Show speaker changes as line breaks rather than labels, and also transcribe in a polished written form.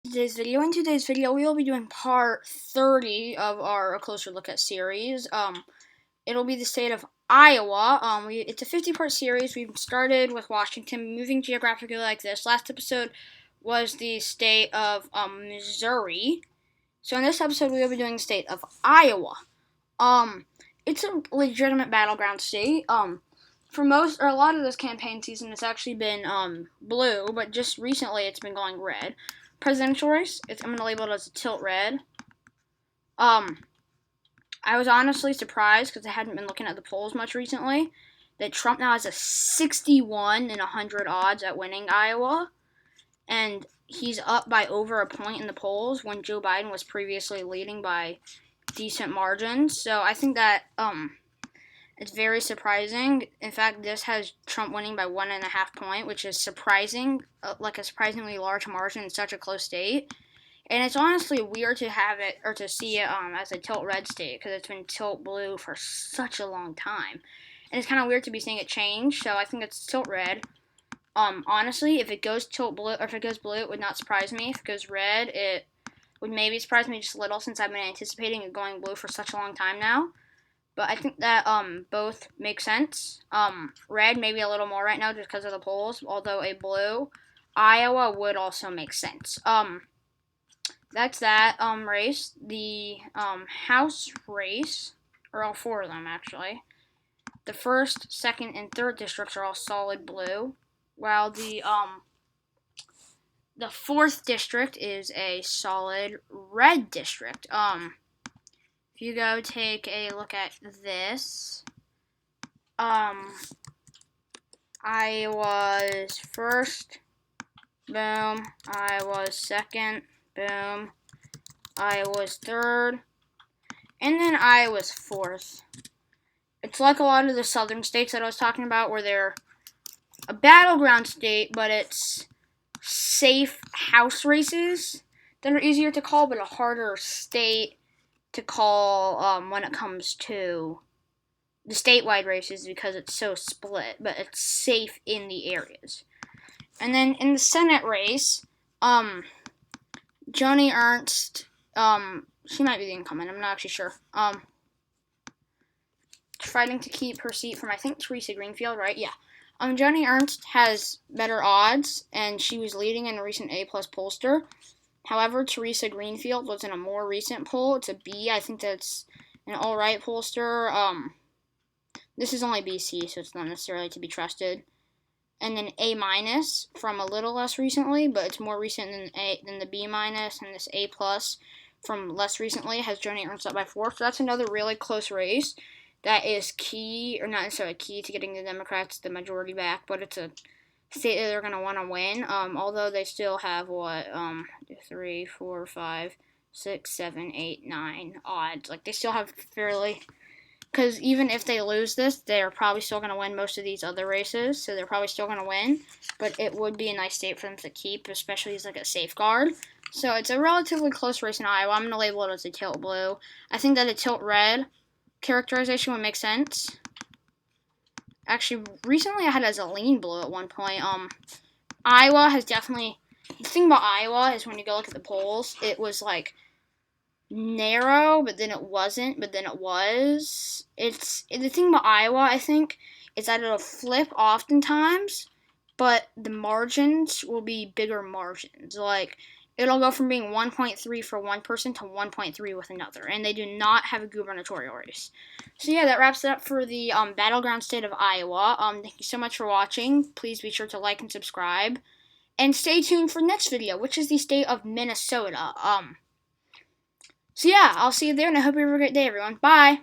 In today's video, we will be doing part 30 of our A Closer Look at series. It'll be the state of Iowa. It's a 50-part series. We've started with Washington, moving geographically like this. Last episode was the state of Missouri. So in this episode, we will be doing the state of Iowa. It's a legitimate battleground state. For most or a lot of this campaign season, it's actually been blue, but just recently it's been going red. Presidential race, I'm going to label it as a tilt red. I was honestly surprised because I hadn't been looking at the polls much recently that Trump now has a 61 in 100 odds at winning Iowa, and he's up by over a point in the polls when Joe Biden was previously leading by decent margins. So I think that it's very surprising. In fact, this has Trump winning by 1.5 points, which is surprising, like a surprisingly large margin in such a close state. And it's honestly weird to have it, or to see it as a tilt red state, because it's been tilt blue for such a long time. And it's kind of weird to be seeing it change, so I think it's tilt red. Honestly, if it goes tilt blue, or if it goes blue, it would not surprise me. If it goes red, it would maybe surprise me just a little, since I've been anticipating it going blue for such a long time now. But I think that both make sense. Red maybe a little more right now just because of the polls, although a blue Iowa would also make sense. That's that race. The House race, or all four of them actually. The 1st, 2nd, and 3rd districts are all solid blue, while the 4th district is a solid red district. If you go take a look at this, Iowa's 1st, boom, Iowa's 2nd, boom, Iowa's 3rd, and then Iowa's 4th. It's like a lot of the southern states that I was talking about, where they're a battleground state, but it's safe house races that are easier to call, but a harder state to call when it comes to the statewide races, because it's so split, but it's safe in the areas. And then in the Senate race, Joni Ernst, she might be the incumbent, I'm not actually sure, fighting to keep her seat from, I think, Theresa Greenfield, right? Yeah. Joni Ernst has better odds, and she was leading in a recent A-plus pollster. However, Theresa Greenfield was in a more recent poll. It's a B. I think that's an alright pollster. This is only BC, so it's not necessarily to be trusted. And then A- from a little less recently, but it's more recent than the B-, and this A+ from less recently has Joni Ernst up by 4. So that's another really close race that is key, or not necessarily key, to getting the Democrats the majority back, but it's a state that they're going to want to win, although they still have, 3, 4, 5, 6, 7, 8, 9 odds. Like, they still have fairly, because even if they lose this, they're probably still going to win most of these other races, so they're probably still going to win, but it would be a nice state for them to keep, especially as, like, a safeguard. So it's a relatively close race in Iowa. I'm going to label it as a tilt blue. I think that a tilt red characterization would make sense. Actually, recently I had it as a lean blue at one point. Iowa has definitely, the thing about Iowa is when you go look at the polls, it was like narrow, but then it wasn't, but then it was. The thing about Iowa, I think, is that it'll flip oftentimes, but the margins will be bigger margins. Like, it'll go from being 1.3 for one person to 1.3 with another, and they do not have a gubernatorial race. So yeah, that wraps it up for the battleground state of Iowa. Thank you so much for watching. Please be sure to like and subscribe, and stay tuned for the next video, which is the state of Minnesota. So yeah, I'll see you there, and I hope you have a great day, everyone. Bye!